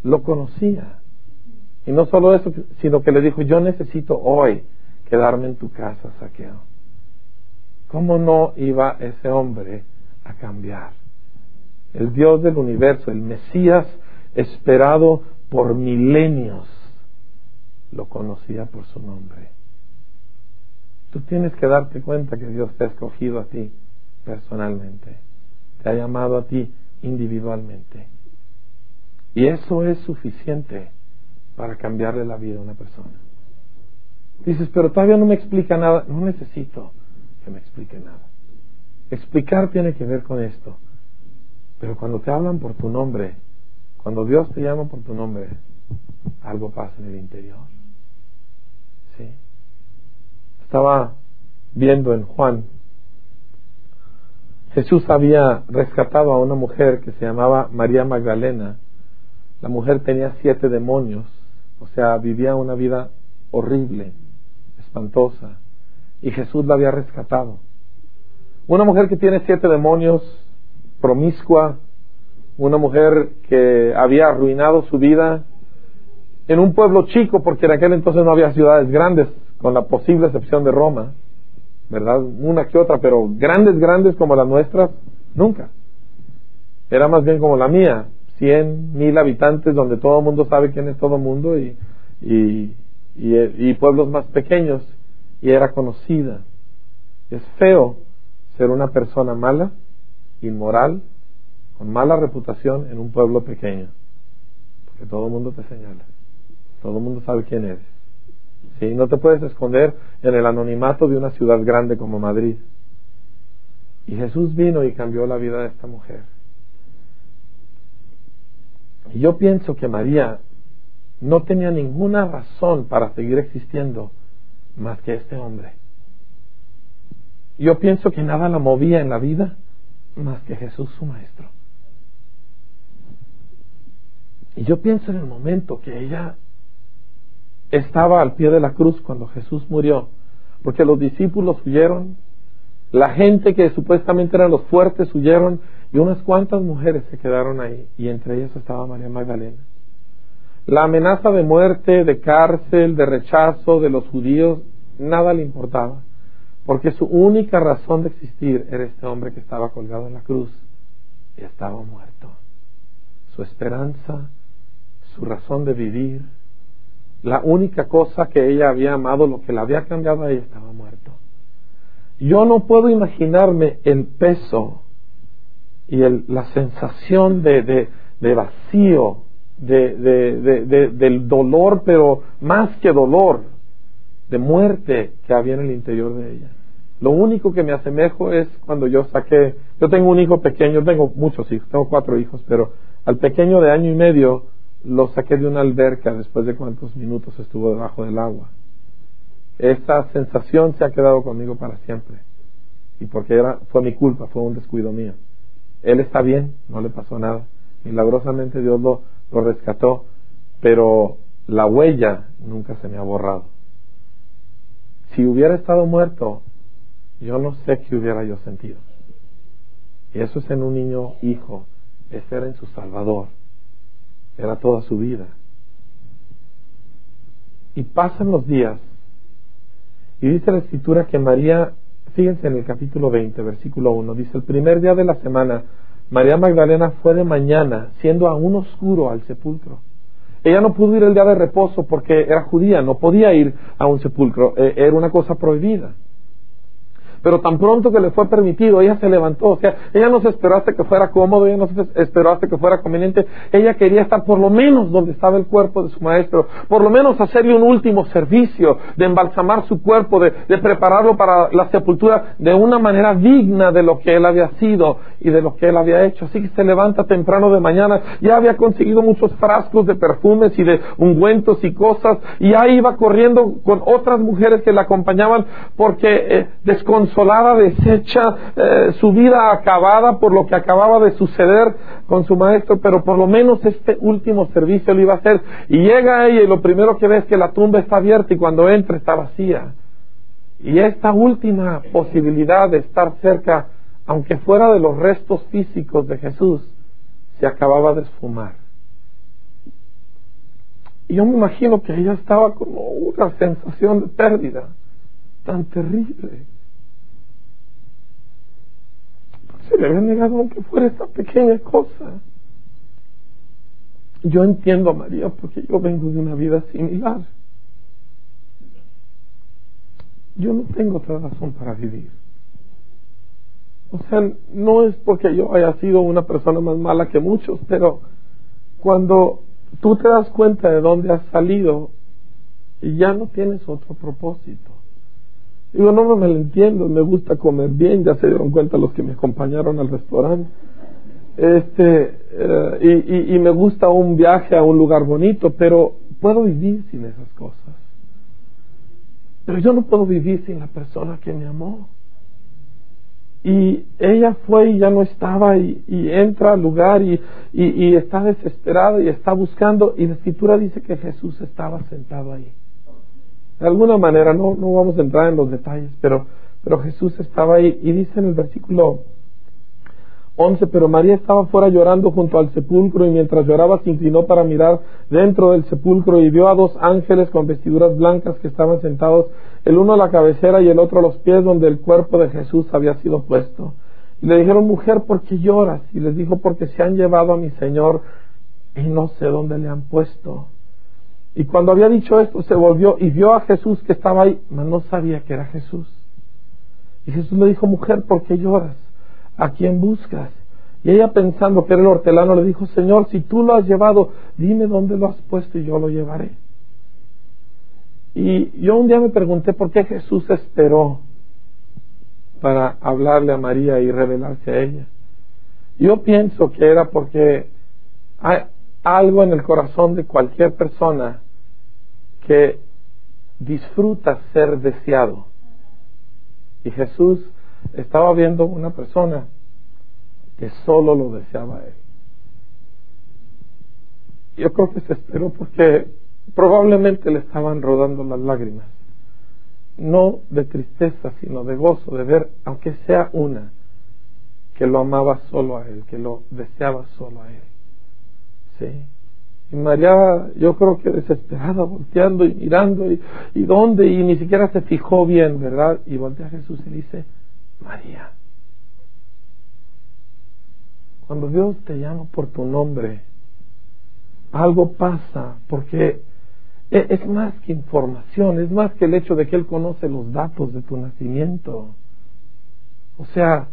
lo conocía. Y no solo eso, sino que le dijo: yo necesito hoy quedarme en tu casa, Zaqueo. ¿Cómo no iba ese hombre a cambiar? El Dios del universo, el Mesías esperado por milenios, lo conocía por su nombre. Tú tienes que darte cuenta que Dios te ha escogido a ti personalmente, te ha llamado a ti individualmente, y eso es suficiente para cambiarle la vida a una persona. Dices: pero todavía no me explica nada. No necesito que me explique nada. Explicar tiene que ver con esto. Pero cuando te hablan por tu nombre, cuando Dios te llama por tu nombre, algo pasa en el interior. ¿Sí? Estaba viendo en Juan, Jesús había rescatado a una mujer que se llamaba María Magdalena. La mujer tenía 7 demonios, o sea, vivía una vida horrible, espantosa, y Jesús la había rescatado. Una mujer que tiene 7 demonios, promiscua, una mujer que había arruinado su vida en un pueblo chico, porque en aquel entonces no había ciudades grandes, con la posible excepción de Roma, ¿verdad? Una que otra, pero grandes como las nuestras, nunca. Era más bien como la mía, 100,000 habitantes, donde todo el mundo sabe quién es todo el mundo, y pueblos más pequeños, y era conocida. Es feo ser una persona mala, inmoral, con mala reputación en un pueblo pequeño, porque todo el mundo te señala, todo el mundo sabe quién eres. ¿Sí? No te puedes esconder en el anonimato de una ciudad grande como Madrid. Y Jesús vino y cambió la vida de esta mujer. Y yo pienso que María no tenía ninguna razón para seguir existiendo más que este hombre. Yo pienso que nada la movía en la vida más que Jesús, su maestro. Y yo pienso en el momento que ella estaba al pie de la cruz cuando Jesús murió, porque los discípulos huyeron, la gente que supuestamente eran los fuertes huyeron, y unas cuantas mujeres se quedaron ahí, y entre ellas estaba María Magdalena. La amenaza de muerte, de cárcel, de rechazo de los judíos, nada le importaba, porque su única razón de existir era este hombre que estaba colgado en la cruz y estaba muerto. Su esperanza, su razón de vivir, la única cosa que ella había amado, lo que la había cambiado a ella, estaba muerto. Yo no puedo imaginarme el peso y la sensación de vacío, del dolor, pero más que dolor, de muerte que había en el interior de ella. Lo único que me asemejo es cuando yo tengo un hijo pequeño, tengo muchos hijos, tengo 4 hijos, pero al pequeño de 1 año y medio lo saqué de una alberca después de cuántos minutos estuvo debajo del agua. Esa sensación se ha quedado conmigo para siempre, y porque fue mi culpa, fue un descuido mío. Él está bien, no le pasó nada, milagrosamente Dios lo rescató, pero la huella nunca se me ha borrado. Si hubiera estado muerto, yo no sé qué hubiera yo sentido. Y eso es en un niño hijo, ese era en su Salvador, era toda su vida. Y pasan los días, y dice la Escritura que María, fíjense en el capítulo 20, versículo 1, dice: el primer día de la semana, María Magdalena fue de mañana, siendo aún oscuro, al sepulcro. Ella no pudo ir el día de reposo porque era judía, no podía ir a un sepulcro, era una cosa prohibida. Pero tan pronto que le fue permitido, ella se levantó. O sea, ella no se esperó hasta que fuera cómodo, ella no se esperó hasta que fuera conveniente. Ella quería estar por lo menos donde estaba el cuerpo de su maestro, por lo menos hacerle un último servicio, de embalsamar su cuerpo, de prepararlo para la sepultura de una manera digna de lo que él había sido y de lo que él había hecho. Así que se levanta temprano de mañana, ya había conseguido muchos frascos de perfumes y de ungüentos y cosas, y ya iba corriendo con otras mujeres que la acompañaban, porque desconsolada, deshecha, su vida acabada por lo que acababa de suceder con su maestro, pero por lo menos este último servicio lo iba a hacer. Y llega ella y lo primero que ve es que la tumba está abierta, y cuando entra está vacía. Y esta última posibilidad de estar cerca, aunque fuera de los restos físicos de Jesús, se acababa de esfumar. yo me imagino que ella estaba como una sensación de pérdida tan terrible. Se le había negado aunque fuera esta pequeña cosa. Yo entiendo a María porque yo vengo de una vida similar. Yo no tengo otra razón para vivir. O sea, no es porque yo haya sido una persona más mala que muchos, pero cuando tú te das cuenta de dónde has salido, ya no tienes otro propósito. Digo, no me lo entiendo, me gusta comer bien, ya se dieron cuenta los que me acompañaron al restaurante. Y me gusta un viaje a un lugar bonito, pero puedo vivir sin esas cosas. Pero yo no puedo vivir sin la persona que me amó. Y ella fue y ya no estaba, y entra al lugar y está desesperada y está buscando, y la Escritura dice que Jesús estaba sentado ahí. De alguna manera, no vamos a entrar en los detalles, pero Jesús estaba ahí, y dice en el versículo 11, pero María estaba fuera llorando junto al sepulcro, y mientras lloraba se inclinó para mirar dentro del sepulcro, y vio a 2 ángeles con vestiduras blancas que estaban sentados, el uno a la cabecera y el otro a los pies donde el cuerpo de Jesús había sido puesto. Y le dijeron, mujer, ¿por qué lloras? Y les dijo, porque se han llevado a mi Señor y no sé dónde le han puesto. Y cuando había dicho esto, se volvió y vio a Jesús que estaba ahí, mas no sabía que era Jesús. Y Jesús le dijo, mujer, ¿por qué lloras? ¿A quién buscas? Y ella, pensando que era el hortelano, le dijo, Señor, si tú lo has llevado, dime dónde lo has puesto y yo lo llevaré. Y yo un día me pregunté por qué Jesús esperó para hablarle a María y revelarse a ella. Yo pienso que era porque hay algo en el corazón de cualquier persona que disfruta ser deseado. Y Jesús estaba viendo una persona que solo lo deseaba a él. Yo creo que se esperó porque probablemente le estaban rodando las lágrimas, no de tristeza sino de gozo, de ver aunque sea una que lo amaba solo a él, que lo deseaba solo a él. Sí. Y María, yo creo que desesperada, volteando y mirando y dónde, y ni siquiera se fijó bien, ¿verdad? Y voltea a Jesús y dice, María. Cuando Dios te llama por tu nombre, algo pasa, porque es más que información, es más que el hecho de que Él conoce los datos de tu nacimiento. O sea,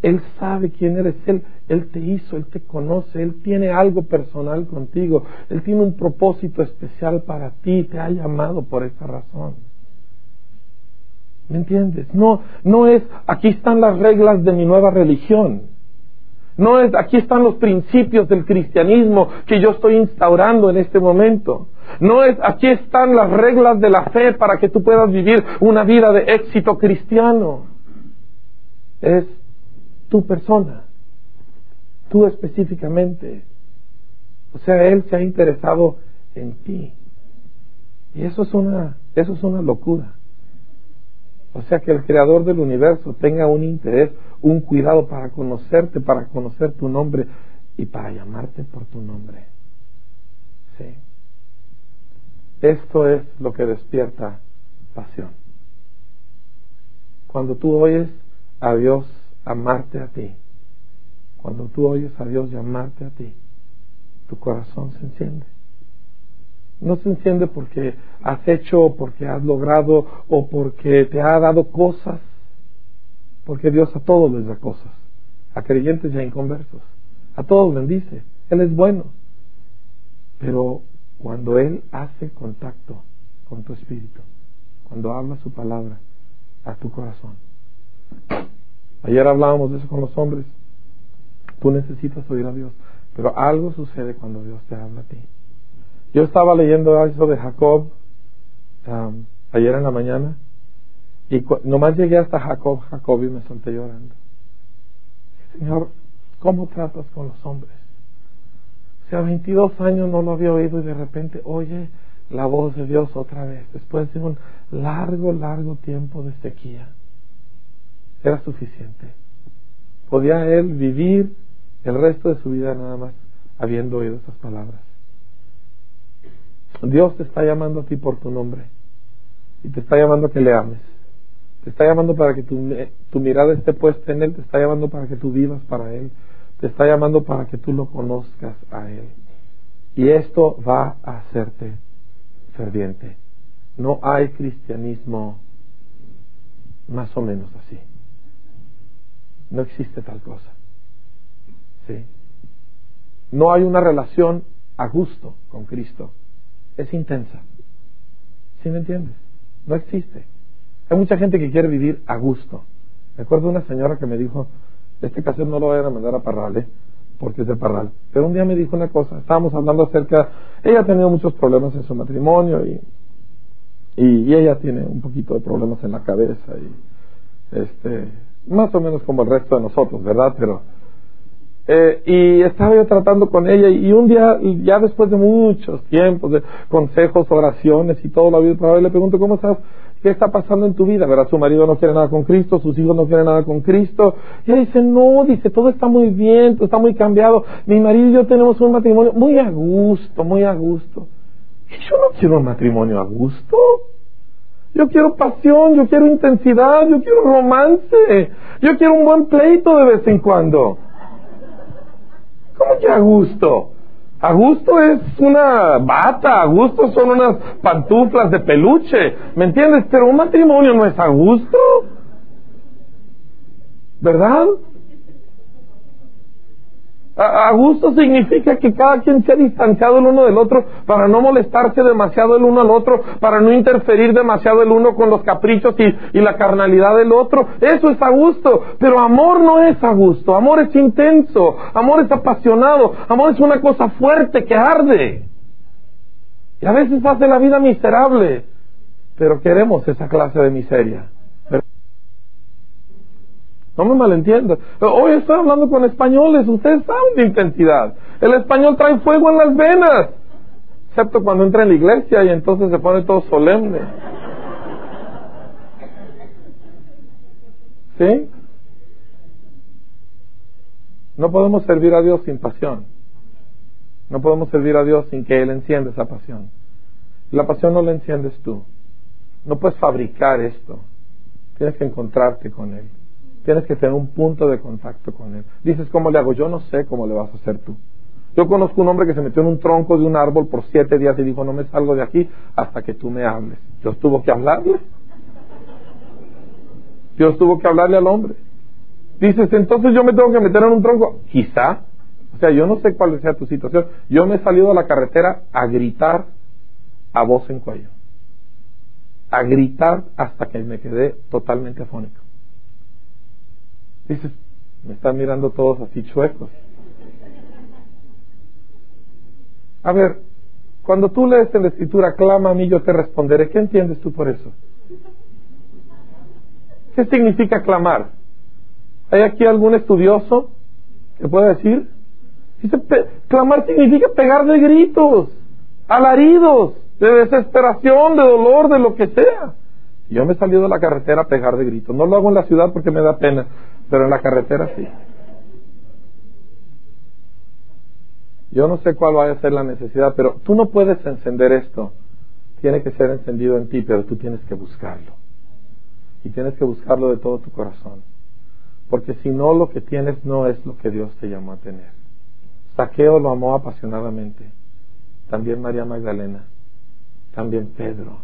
Él sabe quién eres, Él te hizo, Él te conoce, Él tiene algo personal contigo, Él tiene un propósito especial para ti, te ha llamado por esta razón. ¿Me entiendes? No es, aquí están las reglas de mi nueva religión. No es, aquí están los principios del cristianismo que yo estoy instaurando en este momento. No es, aquí están las reglas de la fe para que tú puedas vivir una vida de éxito cristiano. Es tu persona, tú específicamente. O sea, Él se ha interesado en ti. Y eso es una locura. O sea, que el creador del universo tenga un interés, un cuidado para conocerte, para conocer tu nombre y para llamarte por tu nombre. Sí. Esto es lo que despierta pasión. Cuando tú oyes a Dios amarte a ti, cuando tú oyes a Dios llamarte a ti, tu corazón se enciende. No se enciende porque has hecho, o porque has logrado, o porque te ha dado cosas, porque Dios a todos les da cosas, a creyentes y a inconversos, a todos bendice, Él es bueno. Pero cuando Él hace contacto con tu espíritu, cuando habla su palabra a tu corazón. Ayer hablábamos de eso con los hombres. Tú necesitas oír a Dios, pero algo sucede cuando Dios te habla a ti. Yo estaba leyendo eso de Jacob ayer en la mañana, y nomás llegué hasta Jacob y me solté llorando. Señor, ¿cómo tratas con los hombres? O sea, 22 años no lo había oído y de repente oye la voz de Dios otra vez, después de un largo tiempo de sequía. Era suficiente. Podía él vivir el resto de su vida nada más habiendo oído esas palabras. Dios te está llamando a ti por tu nombre y te está llamando a que le ames. Te está llamando para que tu mirada esté puesta en Él. Te está llamando para que tú vivas para Él. Te está llamando para que tú lo conozcas a Él. Y esto va a hacerte ferviente. No hay cristianismo más o menos así. No existe tal cosa. ¿Sí? No hay una relación a gusto con Cristo. Es intensa. ¿Sí me entiendes? No existe. Hay mucha gente que quiere vivir a gusto. Me acuerdo de una señora que me dijo, este cassette no lo vayan a mandar a Parral, porque es de Parral. Pero un día me dijo una cosa, estábamos hablando acerca, ella ha tenido muchos problemas en su matrimonio y ella tiene un poquito de problemas en la cabeza y más o menos como el resto de nosotros, ¿verdad? Pero y estaba yo tratando con ella y un día, ya después de muchos tiempos de consejos, oraciones y todo lo habido por haber, le pregunto, ¿cómo estás? ¿Qué está pasando en tu vida? ¿Verdad? Su marido no quiere nada con Cristo, sus hijos no quieren nada con Cristo. Y ella dice, no, dice, todo está muy bien, todo está muy cambiado. Mi marido y yo tenemos un matrimonio muy a gusto, muy a gusto. Y yo no quiero un matrimonio a gusto. Yo quiero pasión, yo quiero intensidad, yo quiero romance. Yo quiero un buen pleito de vez en cuando. ¿Cómo que a gusto? A gusto es una bata, a gusto son unas pantuflas de peluche, ¿me entiendes? Pero un matrimonio no es a gusto, ¿verdad? A gusto significa que cada quien se ha distanciado el uno del otro para no molestarse demasiado el uno al otro, para no interferir demasiado el uno con los caprichos y la carnalidad del otro. Eso es a gusto, pero amor no es a gusto. Amor es intenso, amor es apasionado, amor es una cosa fuerte que arde. Y a veces hace la vida miserable, pero queremos esa clase de miseria. No me malentiendas. Hoy estoy hablando con españoles. Ustedes saben de intensidad. El español trae fuego en las venas. Excepto cuando entra en la iglesia y entonces se pone todo solemne. ¿Sí? No podemos servir a Dios sin pasión. No podemos servir a Dios sin que Él encienda esa pasión. La pasión no la enciendes tú. No puedes fabricar esto. Tienes que encontrarte con Él. Tienes que tener un punto de contacto con Él. Dices, ¿cómo le hago? Yo no sé cómo le vas a hacer tú. Yo conozco un hombre que se metió en un tronco de un árbol por 7 días y dijo, no me salgo de aquí hasta que tú me hables. Dios tuvo que hablarle. Dios tuvo que hablarle al hombre. Dices, entonces yo me tengo que meter en un tronco. Quizá. O sea, yo no sé cuál sea tu situación. Yo me he salido a la carretera a gritar a voz en cuello. A gritar hasta que me quedé totalmente afónico. Dices, me están mirando todos así chuecos. A ver, cuando tú lees en la Escritura, clama a mí, yo te responderé. ¿Qué entiendes tú por eso? ¿Qué significa clamar? ¿Hay aquí algún estudioso que pueda decir? Dice, clamar significa pegar de gritos, alaridos, de desesperación, de dolor, de lo que sea. Yo me he salido de la carretera a pegar de gritos. No lo hago en la ciudad porque me da pena, pero en la carretera sí. Yo no sé cuál vaya a ser la necesidad, pero tú no puedes encender esto. Tiene que ser encendido en ti, pero tú tienes que buscarlo. Y tienes que buscarlo de todo tu corazón. Porque si no, lo que tienes no es lo que Dios te llamó a tener. Zaqueo lo amó apasionadamente. También María Magdalena. También Pedro.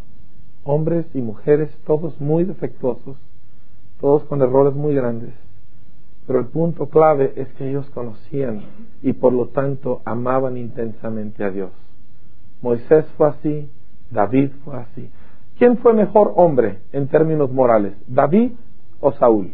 Hombres y mujeres, todos muy defectuosos, todos con errores muy grandes. Pero el punto clave es que ellos conocían y por lo tanto amaban intensamente a Dios. Moisés fue así, David fue así. ¿Quién fue mejor hombre en términos morales, David o Saúl?